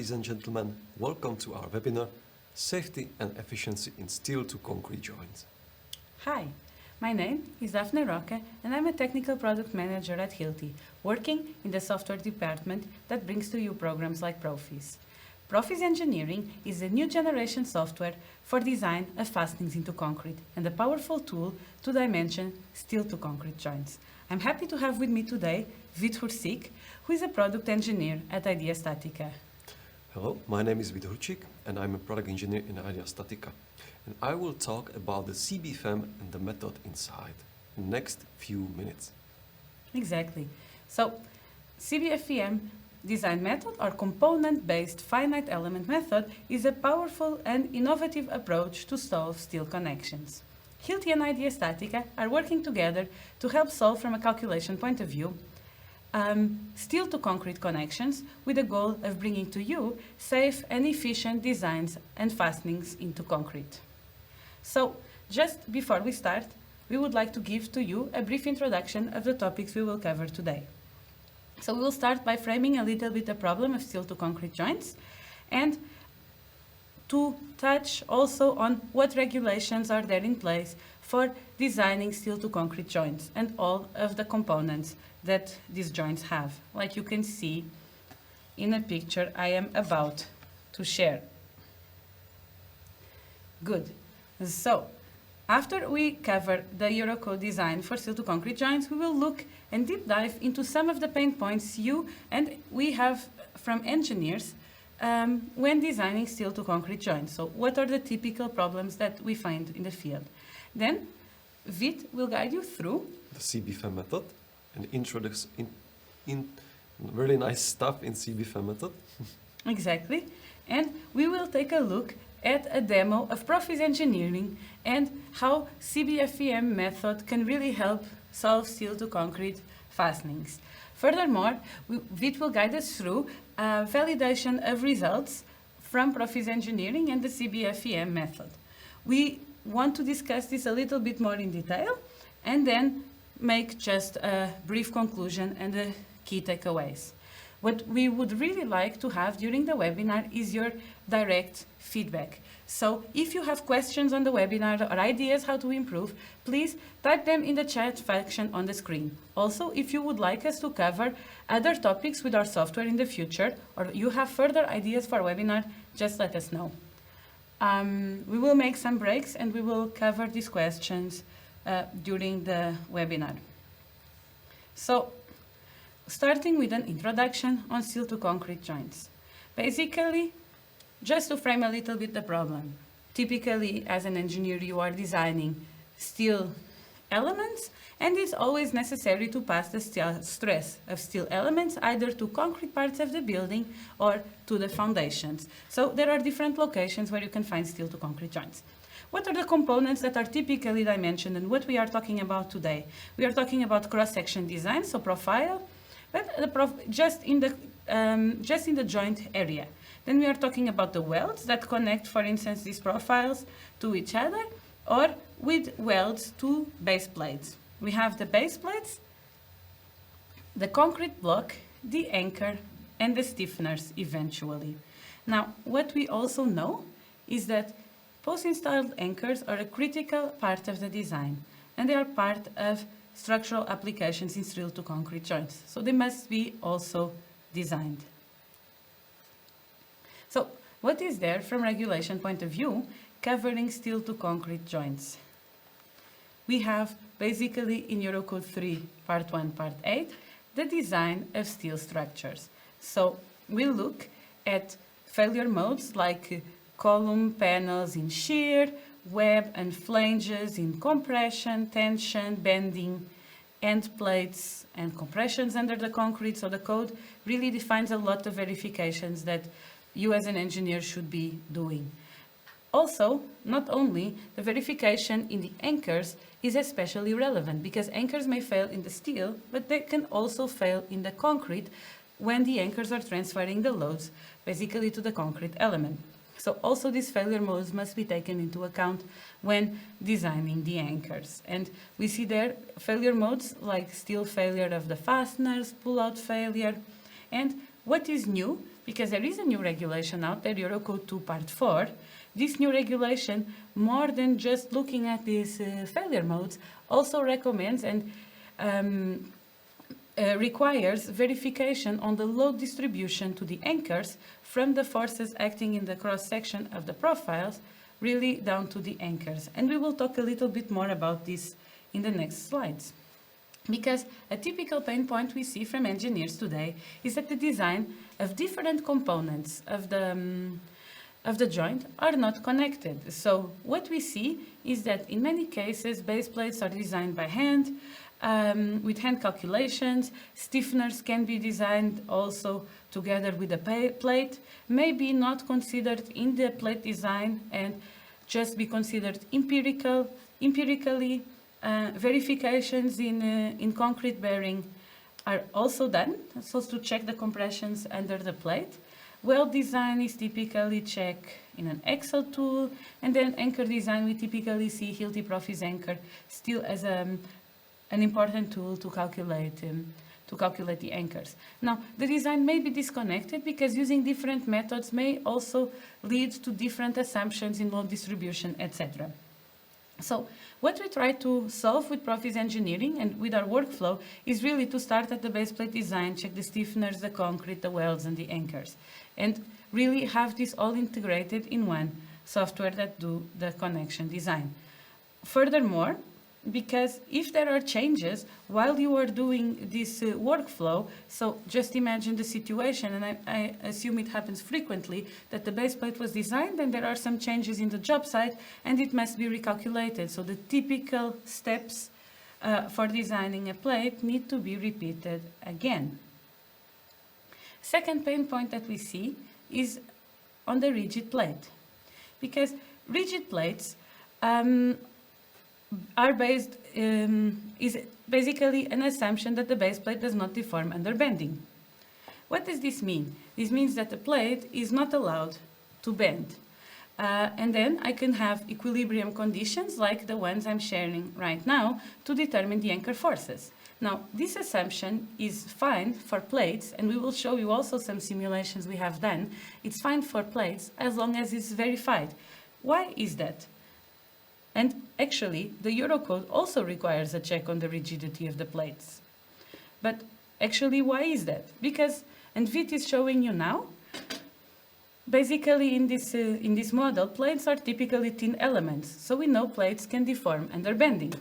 Ladies and gentlemen, welcome to our webinar, Safety and Efficiency in Steel to Concrete Joints. Hi, my name is Daphne Roque and I'm a Technical Product Manager at Hilti, working in the software department that brings to you programs like PROFIS. PROFIS Engineering is a new generation software for design of fastenings into concrete and a powerful tool to dimension steel to concrete joints. I'm happy to have with me today Hilti, who is a product engineer at IDEA Statica. Hello, my name is Hilti and I'm a product engineer in IDEA Statica. And I will talk about the CBFEM and the method inside in the next few minutes. Exactly. So, CBFEM design method, or Component-Based Finite Element Method, is a powerful and innovative approach to solve steel connections. Hilti and IDEA Statica are working together to help solve, from a calculation point of view, steel to concrete connections with the goal of bringing to you safe and efficient designs and fastenings into concrete. So, just before we start, we would like to give to you a brief introduction of the topics we will cover today. So we will start by framing a little bit the problem of steel to concrete joints and to touch also on what regulations are there in place for designing steel to concrete joints and all of the components that these joints have, like you can see in a picture I am about to share. Good. So, after we cover the Eurocode design for steel to concrete joints, we will look and deep dive into some of the pain points you and we have from engineers when designing steel to concrete joints. So, what are the typical problems that we find in the field? Then, Vit will guide you through the CBFEM method and introduce in really nice stuff in CBFEM method. Exactly. And we will take a look at a demo of PROFIS Engineering and how CBFEM method can really help solve steel to concrete fastenings. Furthermore, Vit will guide us through validation of results from PROFIS Engineering and the CBFEM method. We want to discuss this a little bit more in detail and then make just a brief conclusion and the key takeaways. What we would really like to have during the webinar is your direct feedback. So if you have questions on the webinar or ideas how to improve, please type them in the chat function on the screen. Also, if you would like us to cover other topics with our software in the future, or you have further ideas for webinar, just let us know. We will make some breaks and we will cover these questions during the webinar. So, starting with an introduction on steel to concrete joints. Basically, just to frame a little bit the problem. Typically, as an engineer, you are designing steel elements, and it's always necessary to pass the stress of steel elements either to concrete parts of the building or to the foundations. So there are different locations where you can find steel to concrete joints. What are the components that are typically dimensioned and what we are talking about today? We are talking about cross-section design, so profile, but just in the joint area. Then we are talking about the welds that connect, for instance, these profiles to each other, or with welds to base plates. We have the base plates, the concrete block, the anchor, and the stiffeners eventually. Now, what we also know is that post-installed anchors are a critical part of the design, and they are part of structural applications in steel to concrete joints. So they must be also designed. So what is there from regulation point of view covering steel to concrete joints? We have basically in Eurocode 3, Part 1, Part 8, the design of steel structures. So we look at failure modes like column panels in shear, web and flanges in compression, tension, bending, end plates and compressions under the concrete. So the code really defines a lot of verifications that you as an engineer should be doing. Also, not only the verification in the anchors is especially relevant because anchors may fail in the steel, but they can also fail in the concrete when the anchors are transferring the loads basically to the concrete element. So also these failure modes must be taken into account when designing the anchors. And we see there failure modes like steel failure of the fasteners, pull-out failure. And what is new because there is a new regulation out there, Eurocode 2 Part 4. This new regulation, more than just looking at these failure modes, also recommends and requires verification on the load distribution to the anchors from the forces acting in the cross-section of the profiles, really down to the anchors. And we will talk a little bit more about this in the next slides. Because a typical pain point we see from engineers today is that the design of different components of the joint are not connected. So what we see is that in many cases base plates are designed by hand, with hand calculations. Stiffeners can be designed also together with the plate, maybe not considered in the plate design and just be considered empirically. Verifications in concrete bearing are also done, so to check the compressions under the plate. Weld design is typically checked in an Excel tool, and then anchor design we typically see Hilti PROFIS anchor still as an important tool to calculate the anchors. Now, the design may be disconnected because using different methods may also lead to different assumptions in load distribution, etc. So what we try to solve with PROFIS Engineering and with our workflow is really to start at the base plate design, check the stiffeners, the concrete, the welds, and the anchors, and really have this all integrated in one software that do the connection design. Furthermore, because if there are changes while you are doing this workflow, so just imagine the situation, and I assume it happens frequently, that the base plate was designed and there are some changes in the job site and it must be recalculated. So the typical steps for designing a plate need to be repeated again. Second pain point that we see is on the rigid plate, because rigid plates are based, is basically an assumption that the base plate does not deform under bending. What does this mean? This means that the plate is not allowed to bend. And then I can have equilibrium conditions like the ones I'm sharing right now to determine the anchor forces. Now, this assumption is fine for plates, and we will show you also some simulations we have done. It's fine for plates as long as it's verified. Why is that? And actually, the Eurocode also requires a check on the rigidity of the plates. But actually, why is that? Because, and Vit is showing you now, basically in this model, plates are typically thin elements, so we know plates can deform under bending.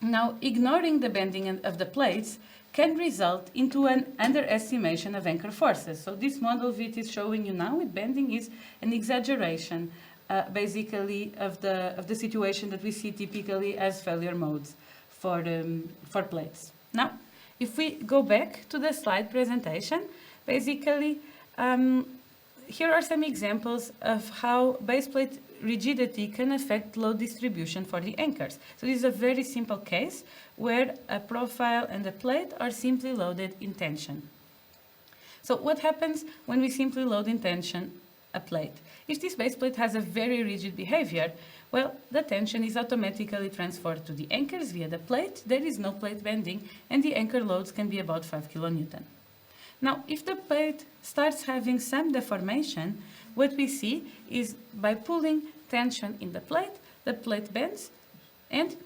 Now, ignoring the bending of the plates can result into an underestimation of anchor forces. So this model Vit is showing you now with bending is an exaggeration basically of the situation that we see typically as failure modes for plates. Now, if we go back to the slide presentation, basically here are some examples of how base plate rigidity can affect load distribution for the anchors. So this is a very simple case where a profile and a plate are simply loaded in tension. So what happens when we simply load in tension a plate? If this base plate has a very rigid behavior, well, the tension is automatically transferred to the anchors via the plate. There is no plate bending, and the anchor loads can be about 5 kilonewton. Now, if the plate starts having some deformation, what we see is by pulling tension in the plate bends, and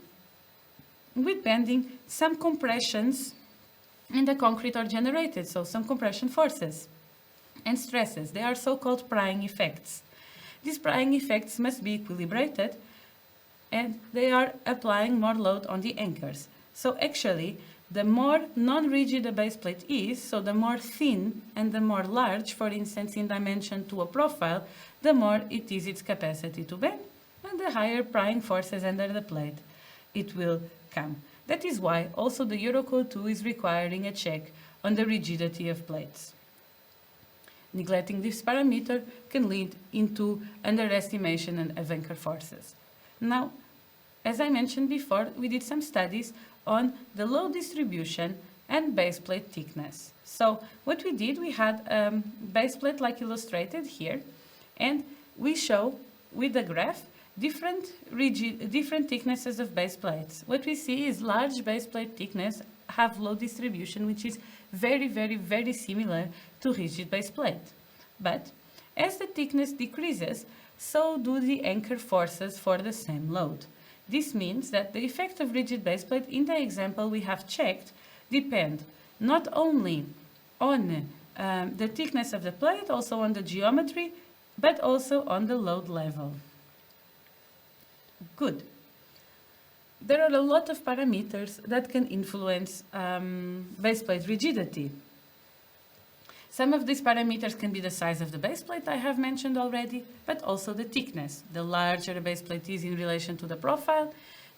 with bending, some compressions in the concrete are generated, so some compression forces and stresses. They are so-called prying effects. These prying effects must be equilibrated, and they are applying more load on the anchors. So actually, the more non-rigid a base plate is, so the more thin and the more large, for instance, in dimension to a profile, the more it is its capacity to bend, and the higher prying forces under the plate it will come. That is why also the Eurocode 2 is requiring a check on the rigidity of plates. Neglecting this parameter can lead into underestimation of anchor forces. Now, as I mentioned before, we did some studies on the load distribution and base plate thickness. So what we did, we had base plate like illustrated here, and we show with the graph different thicknesses of base plates. What we see is large base plate thickness have load distribution which is very, very, very similar to rigid base plate. But as the thickness decreases, so do the anchor forces for the same load. This means that the effect of rigid baseplate in the example we have checked depend not only on the thickness of the plate, also on the geometry, but also on the load level. Good. There are a lot of parameters that can influence baseplate rigidity. Some of these parameters can be the size of the baseplate I have mentioned already, but also the thickness. The larger the baseplate is in relation to the profile,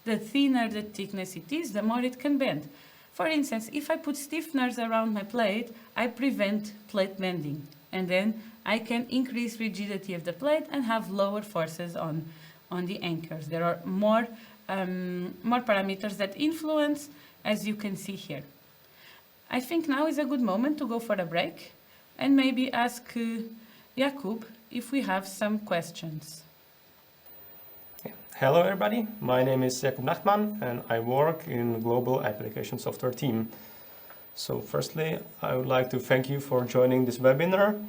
the thinner the thickness it is, the more it can bend. For instance, if I put stiffeners around my plate, I prevent plate bending, and then I can increase rigidity of the plate and have lower forces on the anchors. There are more parameters that influence, as you can see here. I think now is a good moment to go for a break and maybe ask Jakub if we have some questions. Hello everybody, my name is Jakub Nachtmann and I work in Global Application Software team. So firstly, I would like to thank you for joining this webinar.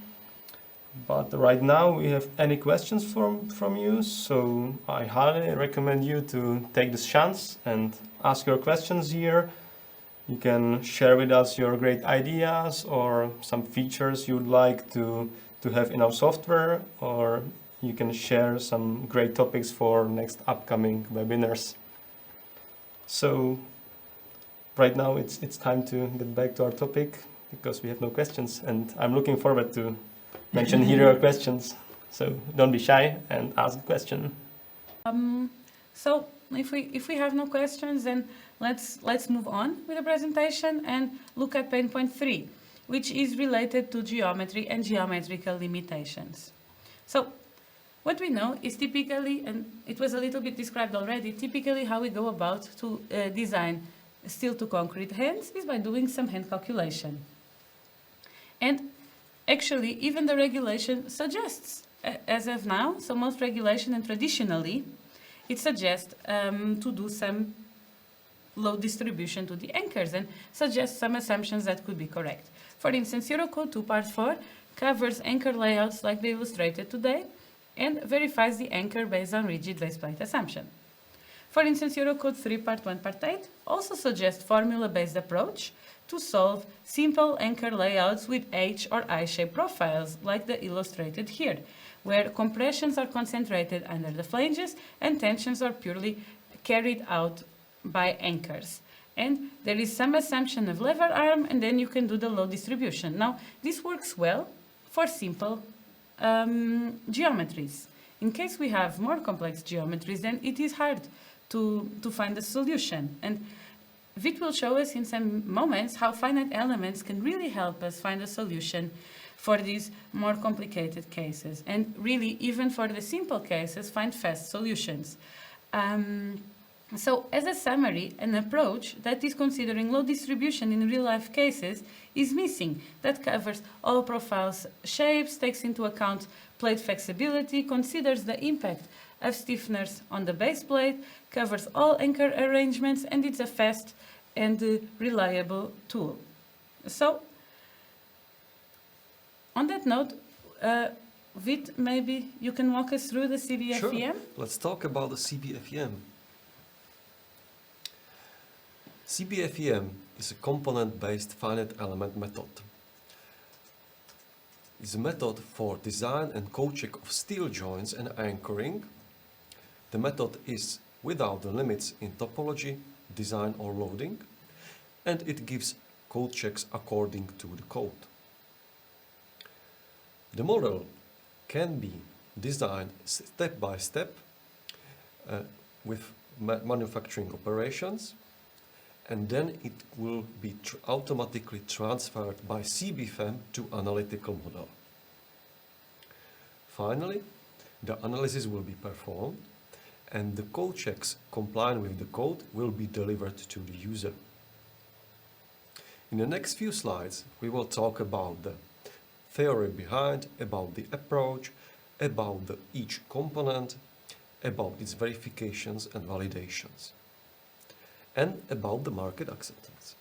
But right now we have any questions from you, so I highly recommend you to take this chance and ask your questions here. You can share with us your great ideas or some features you'd like to have in our software, or you can share some great topics for next upcoming webinars. So right now it's time to get back to our topic because we have no questions, and I'm looking forward to mention here your questions. So don't be shy and ask a question. So if we have no questions, then let's move on with the presentation and look at pain point 3, which is related to geometry and geometrical limitations. So what we know is typically, and it was a little bit described already, typically how we go about to design steel to concrete hands is by doing some hand calculation. And actually, even the regulation suggests, as of now, so most regulation and traditionally, it suggests to do some load distribution to the anchors and suggests some assumptions that could be correct. For instance, Eurocode 2 Part 4 covers anchor layouts like they illustrated today and verifies the anchor based on rigid baseplate assumption. For instance, Eurocode 3 Part 1 Part 8 also suggests formula-based approach to solve simple anchor layouts with H or I-shaped profiles like the illustrated here, where compressions are concentrated under the flanges and tensions are purely carried out by anchors. And there is some assumption of lever arm, and then you can do the load distribution. Now, this works well for simple geometries. In case we have more complex geometries, then it is hard to find a solution. And Vit will show us in some moments how finite elements can really help us find a solution for these more complicated cases. And really, even for the simple cases, find fast solutions. So as a summary, an approach that is considering load distribution in real-life cases is missing. That covers all profiles, shapes, takes into account plate flexibility, considers the impact of stiffeners on the base plate, covers all anchor arrangements, and it's a fast and reliable tool. So, on that note, Vit, maybe you can walk us through the CBFEM? Sure. Let's talk about the CBFEM. CBFEM is a component-based finite element method. It's a method for design and code-check of steel joints and anchoring. The method is without the limits in topology, design or loading, and it gives code checks according to the code. The model can be designed step by step with manufacturing operations, and then it will be automatically transferred by CBFEM to analytical model. Finally, the analysis will be performed and the code checks complying with the code will be delivered to the user. In the next few slides, we will talk about the theory behind, about the approach, about each component, about its verifications and validations, and about the market acceptance.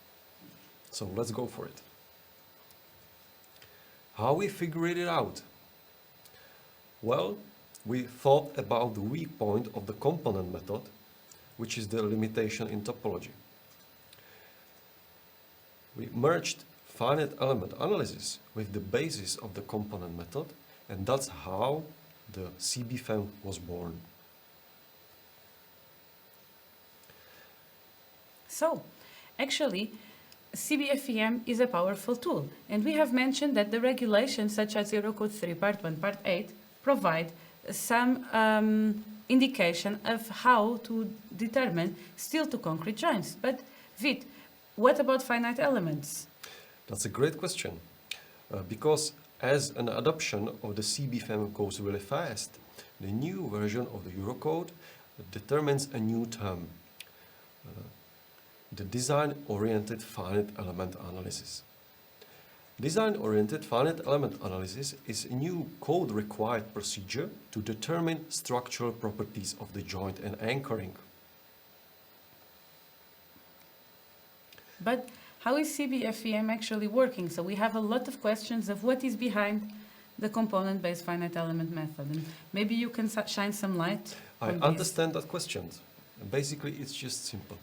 So let's go for it. How we figured it out? Well, we thought about the weak point of the component method, which is the limitation in topology. We merged finite element analysis with the basis of the component method, and that's how the CBFEM was born. So, actually, CBFEM is a powerful tool, and we have mentioned that the regulations such as Eurocode 3, Part 1, Part 8 provide some indication of how to determine steel-to-concrete joints. But Vit, what about finite elements? That's a great question, because as an adoption of the CBFEM goes really fast, the new version of the Eurocode determines a new term, the design-oriented finite element analysis. Design-oriented finite element analysis is a new code-required procedure to determine structural properties of the joint and anchoring. But how is CBFEM actually working? So we have a lot of questions of what is behind the component-based finite element method. And maybe you can shine some light I on understand that question. Basically, it's just simple.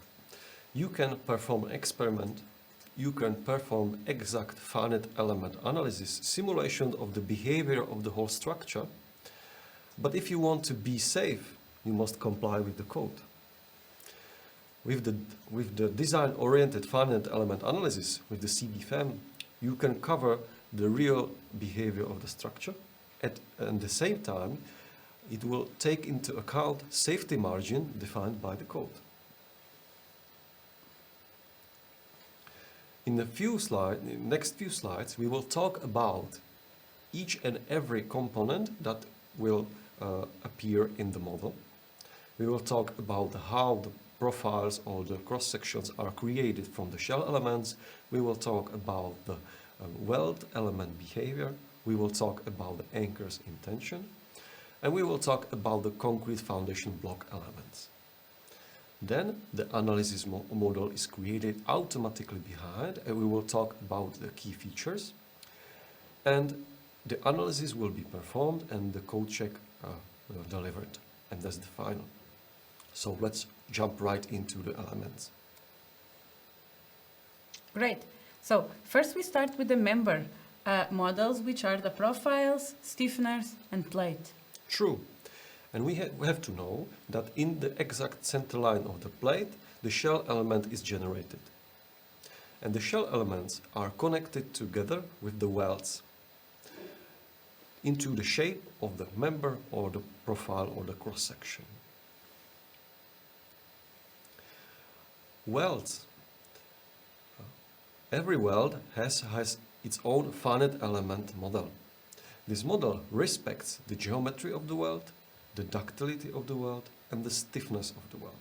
You can perform an experiment, you can perform exact finite element analysis, simulation of the behavior of the whole structure, but if you want to be safe, you must comply with the code. With the design-oriented finite element analysis, with the CBFEM, you can cover the real behavior of the structure. At the same time, it will take into account safety margin defined by the code. In the next few slides, we will talk about each and every component that will appear in the model. We will talk about how the profiles or the cross-sections are created from the shell elements. We will talk about the weld element behavior. We will talk about the anchors in tension. And we will talk about the concrete foundation block elements. Then the analysis model is created automatically behind, and we will talk about the key features. And the analysis will be performed and the code check delivered. And that's the final. So let's jump right into the elements. Great. So first we start with the member models, which are the profiles, stiffeners, and plate. True. And we have to know that in the exact center line of the plate, the shell element is generated. And the shell elements are connected together with the welds into the shape of the member or the profile or the cross-section. Welds. Every weld has its own finite element model. This model respects the geometry of the weld, the ductility of the weld, and the stiffness of the weld.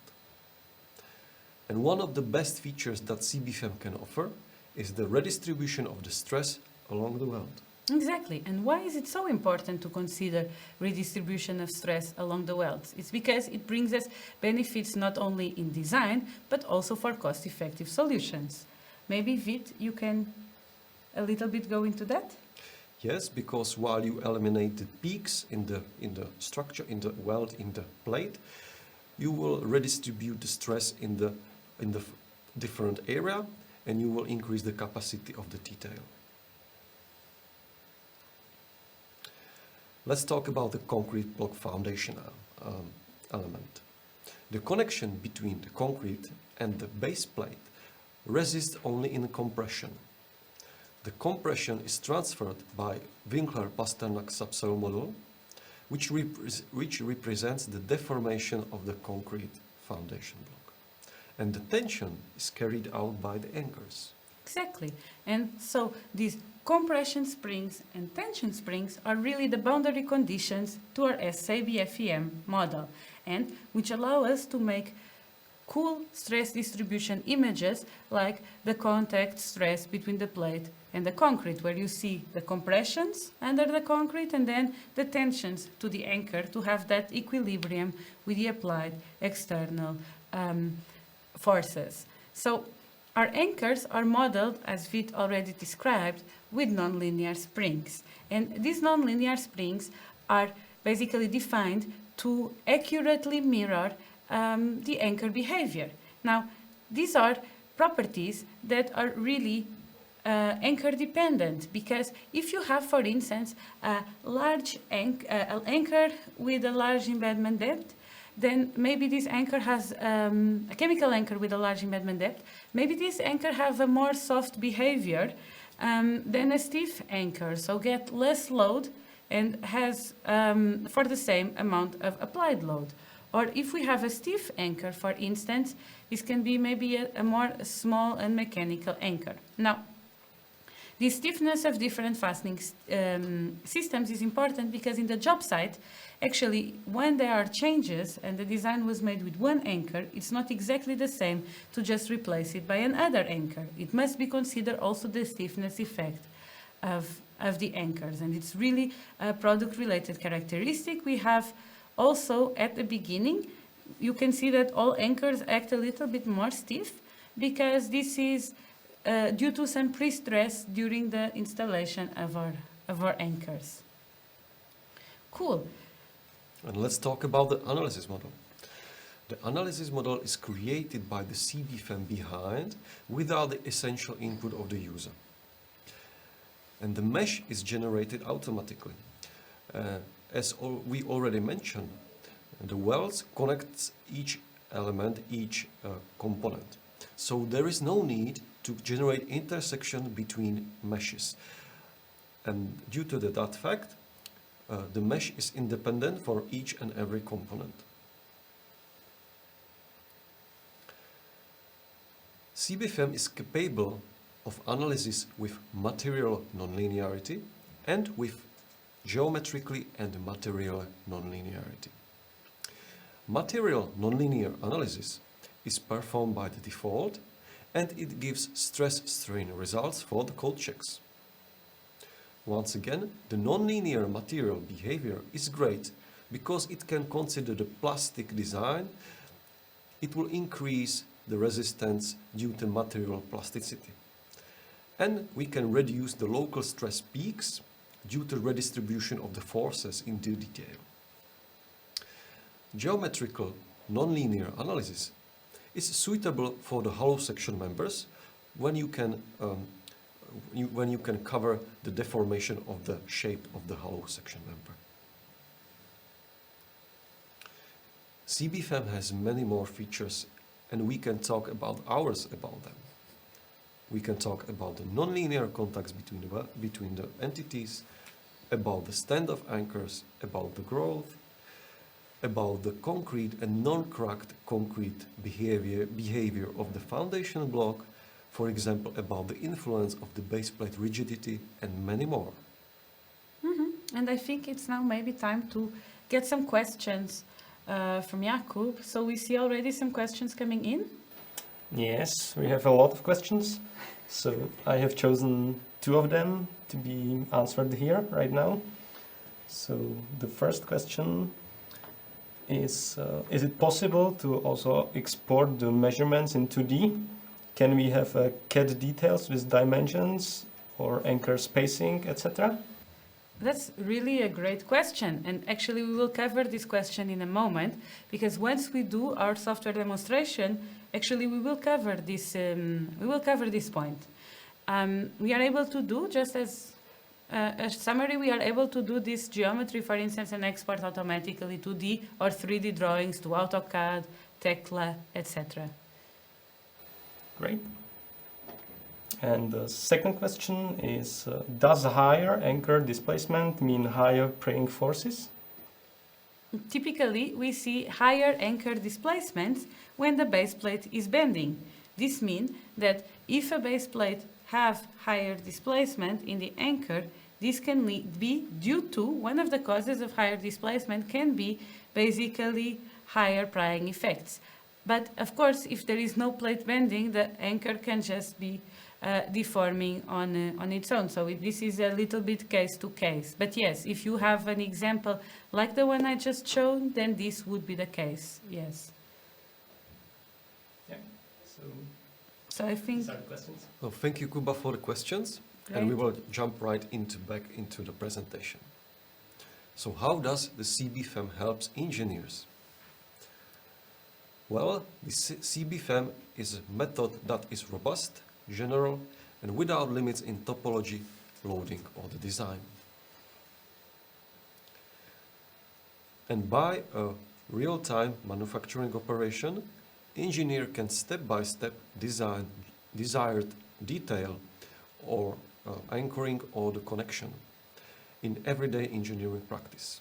And one of the best features that CBFEM can offer is the redistribution of the stress along the weld. Exactly. And why is it so important to consider redistribution of stress along the welds? It's because it brings us benefits not only in design, but also for cost-effective solutions. Maybe, Vit, you can a little bit go into that? Yes, because while you eliminate the peaks in the structure, in the weld, in the plate, you will redistribute the stress in the different area, and you will increase the capacity of the detail. Let's talk about the concrete block foundation element. The connection between the concrete and the base plate resists only in compression. The compression is transferred by Winkler-Pasternak subcell model, which represents the deformation of the concrete foundation block. And the tension is carried out by the anchors. Exactly. And so these compression springs and tension springs are really the boundary conditions to our CBFEM model, and which allow us to make cool stress distribution images like the contact stress between the plate and the concrete, where you see the compressions under the concrete and then the tensions to the anchor to have that equilibrium with the applied external forces. So our anchors are modeled, as Vit already described, with nonlinear springs. And these nonlinear springs are basically defined to accurately mirror the anchor behavior. Now, these are properties that are really anchor dependent, because if you have, for instance, a large an anchor with a large embedment depth, then maybe this anchor has a chemical anchor with a large embedment depth. Maybe this anchor have a more soft behavior than a stiff anchor, so get less load and has for the same amount of applied load. Or if we have a stiff anchor, for instance, this can be maybe a more small and mechanical anchor. Now, the stiffness of different fastening systems is important because in the job site, actually, when there are changes and the design was made with one anchor, it's not exactly the same to just replace it by another anchor. It must be considered also the stiffness effect of the anchors, and it's really a product-related characteristic. We have also at the beginning, you can see that all anchors act a little bit more stiff because this is due to some pre-stress during the installation of our anchors. Cool. And let's talk about the analysis model. The analysis model is created by the CBFEM behind without the essential input of the user. And the mesh is generated automatically. As we already mentioned, the welds connects each element, each component. So there is no need to generate intersection between meshes. And due to that fact, the mesh is independent for each and every component. CBFEM is capable of analysis with material nonlinearity and with geometrically and material nonlinearity. Material nonlinear analysis is performed by the default, and it gives stress-strain results for the cold checks. Once again, the nonlinear material behavior is great because it can consider the plastic design. It will increase the resistance due to material plasticity. And we can reduce the local stress peaks due to redistribution of the forces into detail. Geometrical nonlinear analysis is suitable for the hollow section members when you can cover the deformation of the shape of the hollow section member. CBFEM has many more features, and we can talk about hours about them. We can talk about the nonlinear contacts between the entities, about the stand-off anchors, about the growth, about the concrete and non-cracked concrete behavior of the foundation block, for example, about the influence of the base plate rigidity, and many more. And I think it's now maybe time to get some questions from Jakub. So we see already some questions coming in. Yes, we have a lot of questions. So I have chosen 2 of them to be answered here right now. So the first question is it possible to also export the measurements in 2D? Can we have CAD details with dimensions or anchor spacing, etc.? That's really a great question, and actually we will cover this question in a moment, because once we do our software demonstration, actually we will cover this point. We are able to do, just as a summary, we are able to do this geometry, for instance, and export automatically 2D or 3D drawings to AutoCAD, Tekla, etc. Great. And the second question is, does higher anchor displacement mean higher preying forces? Typically, we see higher anchor displacements when the base plate is bending. This means that if a base plate have higher displacement in the anchor, this can be due to one of the causes of higher displacement can be basically higher prying effects. But of course, if there is no plate bending, the anchor can just be deforming on its own. So this is a little bit case to case. But yes, if you have an example like the one I just showed, then this would be the case. Yes. Yeah. So I think. These are the questions. Well, thank you, Kuba, for the questions. Great. And we will jump back into the presentation. So how does the CBFEM helps engineers? Well, the CBFEM is a method that is robust, general, and without limits in topology, loading, or the design. And by a real-time manufacturing operation, engineer can step-by-step design desired detail or anchoring or the connection in everyday engineering practice.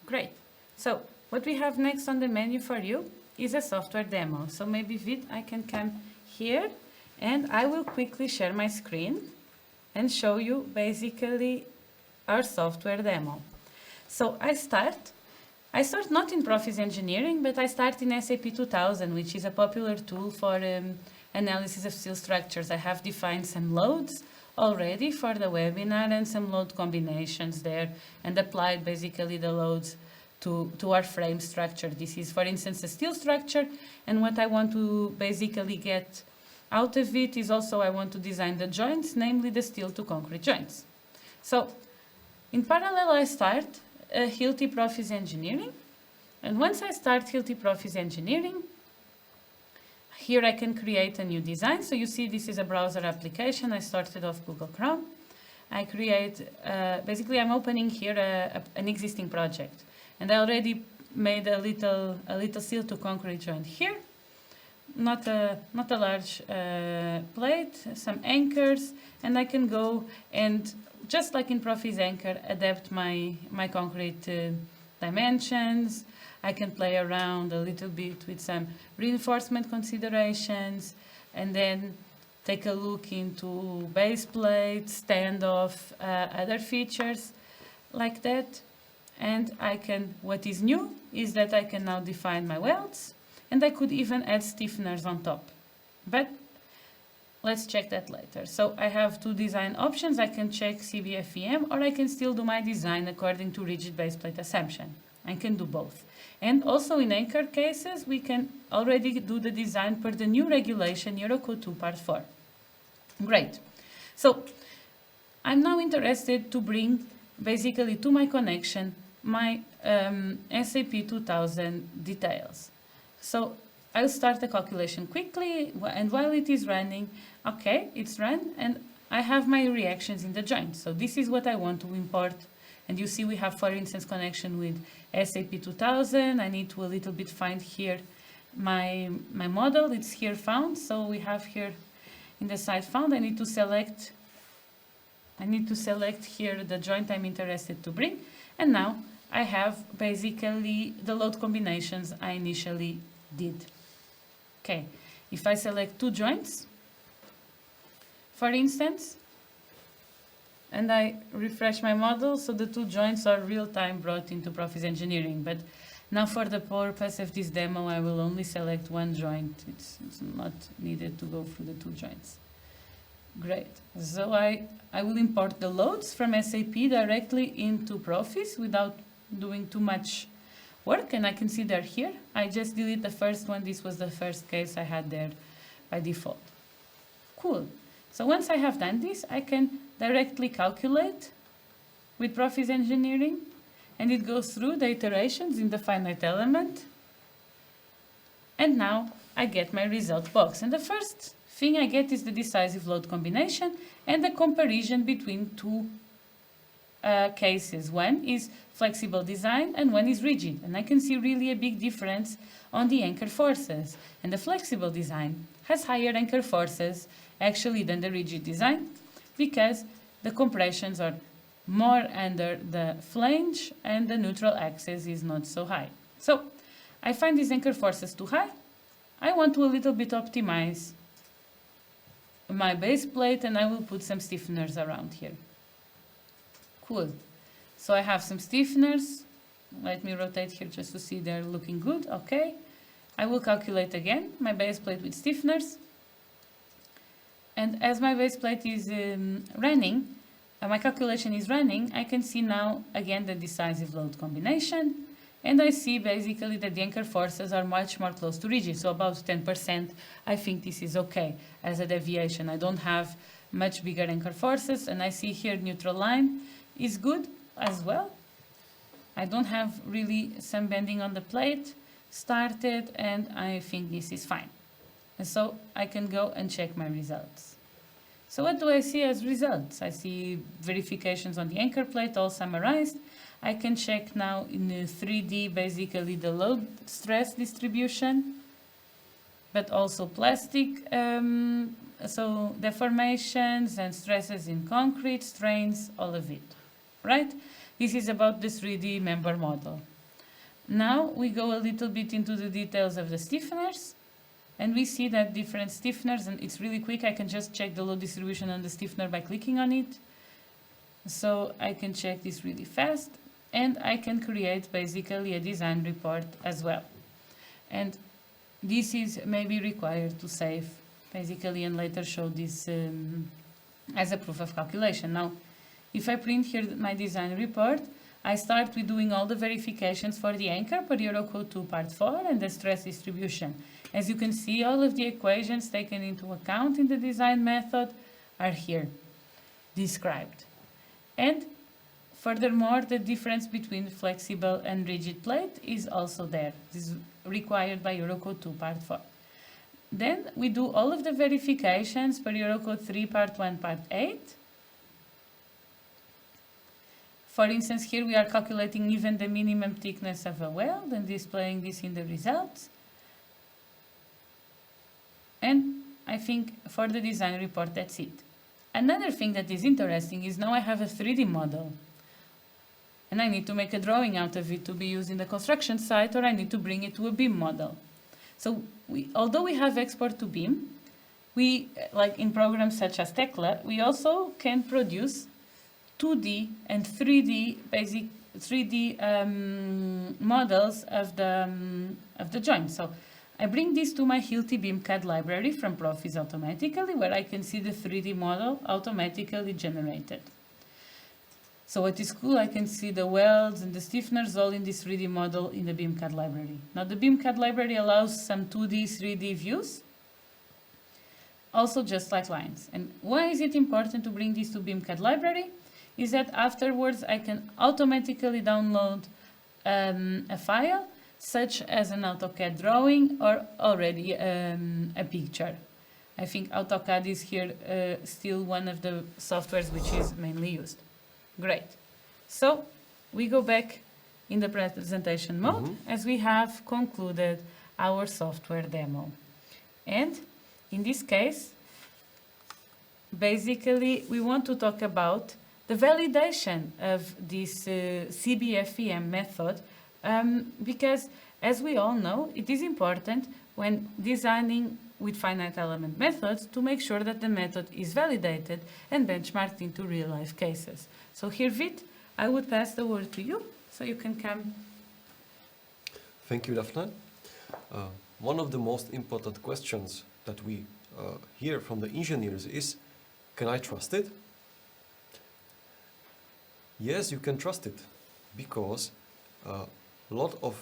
Great. So what we have next on the menu for you is a software demo. So maybe Vid, I can come here and I will quickly share my screen and show you basically our software demo. So I start not in PROFIS Engineering, but I start in SAP 2000, which is a popular tool for analysis of steel structures. I have defined some loads already for the webinar and some load combinations there and applied basically the loads to our frame structure. This is, for instance, a steel structure, and what I want to basically get out of it is also I want to design the joints, namely the steel to concrete joints. So in parallel, I start Hilti PROFIS Engineering, and once I start Hilti PROFIS Engineering, here I can create a new design. So you see this is a browser application. I started off Google Chrome. I create, basically I'm opening here an existing project. And I already made a little steel to concrete joint here. Not a large plate, some anchors, and I can go and, just like in PROFIS Anchor, adapt my concrete dimensions. I can play around a little bit with some reinforcement considerations, and then take a look into base plates, standoff, other features like that. And I can, what is new is that I can now define my welds, and I could even add stiffeners on top. But let's check that later. So I have two design options. I can check CBFEM, or I can still do my design according to rigid base plate assumption. I can do both. And also in anchor cases, we can already do the design per the new regulation Eurocode 2 Part 4. Great. So I'm now interested to bring basically to my connection my SAP 2000 details. So I'll start the calculation quickly, and while it is running, okay, it's run, and I have my reactions in the joint. So this is what I want to import. And you see we have, for instance, connection with SAP 2000. I need to a little bit find here my model. It's here found. So we have here in the site found. I need to select here the joint I'm interested to bring. And now I have basically the load combinations I initially did. Okay, if I select two joints, for instance, and I refresh my model, so the two joints are real-time brought into PROFIS Engineering. But now for the purpose of this demo, I will only select one joint. It's not needed to go through the two joints. Great. So I will import the loads from SAP directly into PROFIS without doing too much work, and I can see they're here. I just delete the first one. This was the first case I had there by default. Cool. So once I have done this, I can directly calculate with PROFIS Engineering, and it goes through the iterations in the finite element. And now I get my result box. And the first thing I get is the decisive load combination and the comparison between two cases. One is flexible design and one is rigid. And I can see really a big difference on the anchor forces. And the flexible design has higher anchor forces actually than the rigid design, because the compressions are more under the flange and the neutral axis is not so high. So I find these anchor forces too high. I want to a little bit optimize my base plate, and I will put some stiffeners around here. Cool. So I have some stiffeners. Let me rotate here just to see they're looking good. Okay. I will calculate again my base plate with stiffeners. And as my base plate is running, my calculation is running, I can see now again the decisive load combination, and I see basically that the anchor forces are much more close to rigid, so about 10%. I think this is okay as a deviation. I don't have much bigger anchor forces, and I see here neutral line is good as well. I don't have really some bending on the plate started, and I think this is fine. And so I can go and check my results. So what do I see as results? I see verifications on the anchor plate, all summarized. I can check now in 3D basically the load stress distribution, but also plastic, so deformations and stresses in concrete, strains, all of it, right? This is about the 3D member model. Now we go a little bit into the details of the stiffeners, and we see that different stiffeners, and it's really quick, I can just check the load distribution on the stiffener by clicking on it. So I can check this really fast, and I can create basically a design report as well. And this is maybe required to save basically and later show this as a proof of calculation. Now, if I print here my design report, I start with doing all the verifications for the anchor per Eurocode 2 part 4 and the stress distribution. As you can see, all of the equations taken into account in the design method are here described. And furthermore, the difference between flexible and rigid plate is also there. This is required by Eurocode 2 part 4. Then we do all of the verifications per Eurocode 3 part 1 part 8. For instance, here we are calculating even the minimum thickness of a weld and displaying this in the results. And I think for the design report, that's it. Another thing that is interesting is now I have a 3D model. And I need to make a drawing out of it to be used in the construction site, or I need to bring it to a BIM model. So although we have export to BIM, we, like in programs such as Tekla, we also can produce 2D and 3D basic 3D models of the joint. So I bring this to my Hilti BIM CAD library from PROFIS automatically, where I can see the 3D model automatically generated. So what is cool, I can see the welds and the stiffeners all in this 3D model in the BIM CAD library. Now the BIM CAD library allows some 2D, 3D views, also just like lines. And why is it important to bring this to BIM CAD library? Is that afterwards I can automatically download a file, such as an AutoCAD drawing or already a picture. I think AutoCAD is here still one of the softwares which is mainly used. Great. So we go back in the presentation mode as we have concluded our software demo. And in this case, basically we want to talk about the validation of this CBFEM method, because as we all know, it is important when designing with finite element methods to make sure that the method is validated and benchmarked into real-life cases. So here, Vit, I would pass the word to you, so you can come. Thank you, Daphne. One of the most important questions that we hear from the engineers is, can I trust it? Yes, you can trust it, because a lot of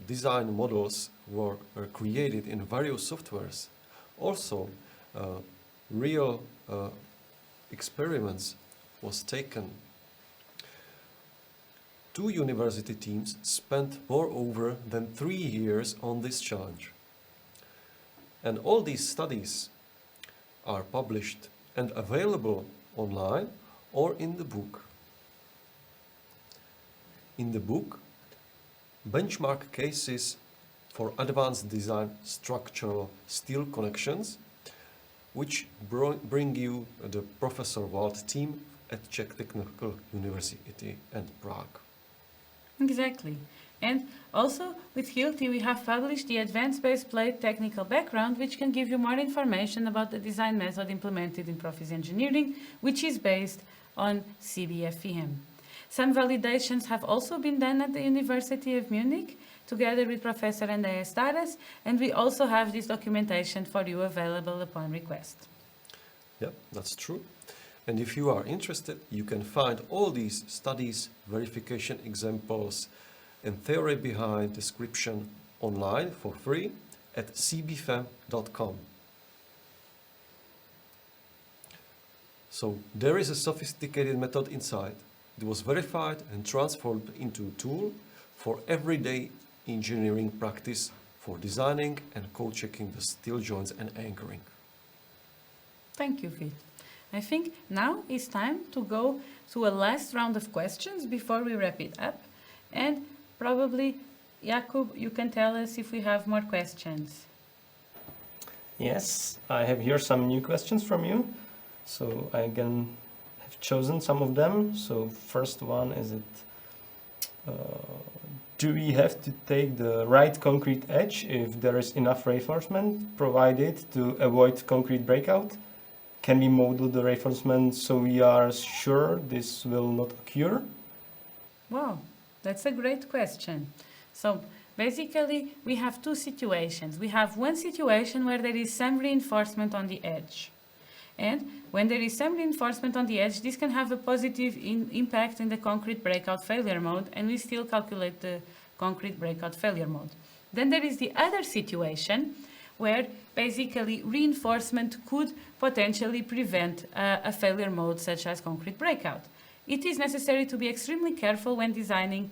design models were created in various softwares. Also, real experiments was taken. 2 university teams spent moreover than 3 years on this challenge. And all these studies are published and available online or in the book. In the book, benchmark cases for advanced design structural steel connections, which bring you the Professor WELD team at Czech Technical University and Prague. Exactly. And also with Hilti we have published the Advanced Base Plate Technical Background, which can give you more information about the design method implemented in PROFIS Engineering, which is based on CBFEM. Some validations have also been done at the University of Munich, together with Professor IDEA Statica, and we also have this documentation for you available upon request. Yeah, that's true. And if you are interested, you can find all these studies, verification examples, and theory behind description online for free at cbfem.com. So there is a sophisticated method inside. It was verified and transformed into a tool for everyday engineering practice for designing and code checking the steel joints and anchoring. Thank you, Fit. I think now it's time to go to a last round of questions before we wrap it up. And probably, Jakub, you can tell us if we have more questions. Yes, I have here some new questions from you. So I again have chosen some of them. So first one is do we have to take the right concrete edge if there is enough reinforcement provided to avoid concrete breakout? Can we model the reinforcement so we are sure this will not occur? Wow, that's a great question. So basically, we have two situations. We have one situation where there is some reinforcement on the edge. And when there is some reinforcement on the edge, this can have a positive impact in the concrete breakout failure mode, and we still calculate the concrete breakout failure mode. Then there is the other situation where basically reinforcement could potentially prevent a failure mode such as concrete breakout. It is necessary to be extremely careful when designing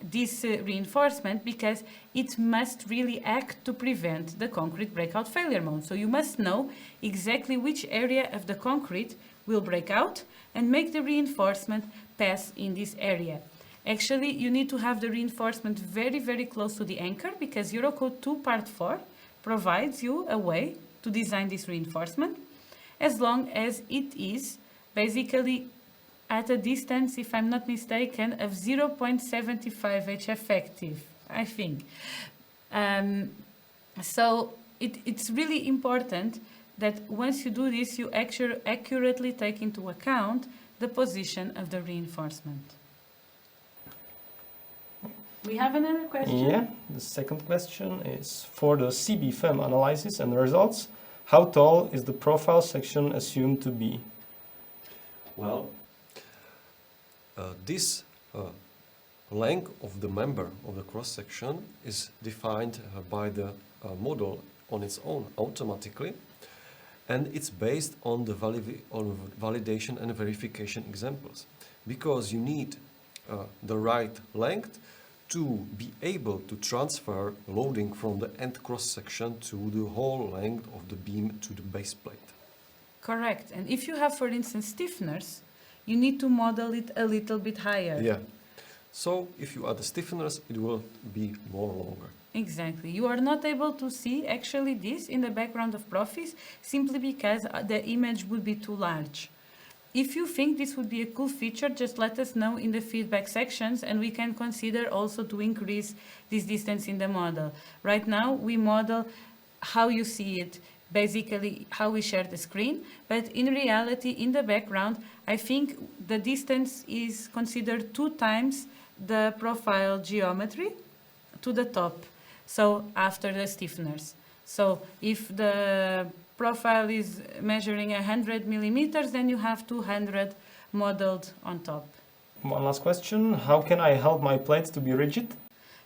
this reinforcement because it must really act to prevent the concrete breakout failure mode. So you must know exactly which area of the concrete will break out and make the reinforcement pass in this area. Actually, you need to have the reinforcement very, very close to the anchor because Eurocode 2 Part 4 provides you a way to design this reinforcement as long as it is basically at a distance, if I'm not mistaken, of 0.75 H effective, I think. So it's really important that once you do this, you accurately take into account the position of the reinforcement. We have another question? Yeah, the second question is for the CBFEM analysis and results, how tall is the profile section assumed to be? Well, this length of the member of the cross-section is defined by the model on its own automatically, and it's based on the validation and verification examples, because you need the right length to be able to transfer loading from the end cross-section to the whole length of the beam to the base plate. Correct. And if you have, for instance, stiffeners, you need to model it a little bit higher. Yeah. So if you add the stiffeners, it will be more longer. Exactly. You are not able to see actually this in the background of PROFIS simply because the image would be too large. If you think this would be a cool feature, just let us know in the feedback sections and we can consider also to increase this distance in the model. Right now, we model how you see it, basically how we share the screen, but in reality, in the background, I think the distance is considered 2 times the profile geometry to the top, so after the stiffeners. So if the profile is measuring 100 millimeters, then you have 200 modeled on top. One last question, how can I help my plate to be rigid?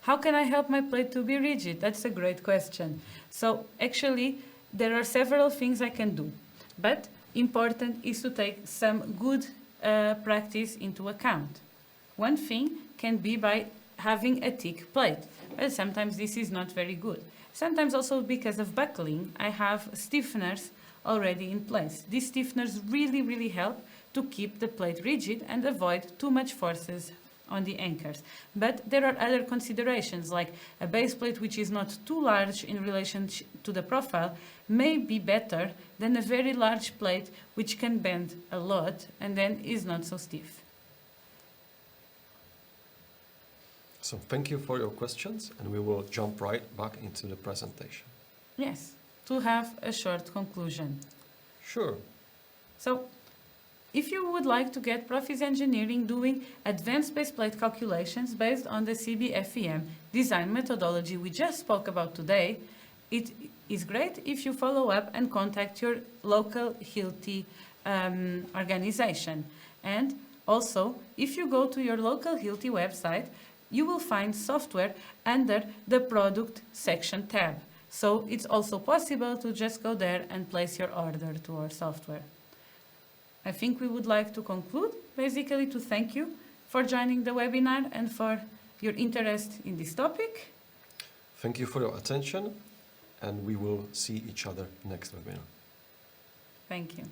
How can I help my plate to be rigid? That's a great question. So actually, there are several things I can do, but important is to take some good practice into account. One thing can be by having a thick plate, but sometimes this is not very good. Sometimes also because of buckling, I have stiffeners already in place. These stiffeners really, really help to keep the plate rigid and avoid too much forces on the anchors. But there are other considerations, like a base plate which is not too large in relation to the profile may be better than a very large plate which can bend a lot and then is not so stiff. So thank you for your questions, and we will jump right back into the presentation. Yes, to have a short conclusion. Sure. So, if you would like to get PROFIS Engineering doing advanced base plate calculations based on the CBFEM design methodology we just spoke about today, it is great if you follow up and contact your local Hilti organization. And also, if you go to your local Hilti website, you will find software under the product section tab. So it's also possible to just go there and place your order to our software. I think we would like to conclude, basically to thank you for joining the webinar and for your interest in this topic. Thank you for your attention, and we will see each other next webinar. Thank you.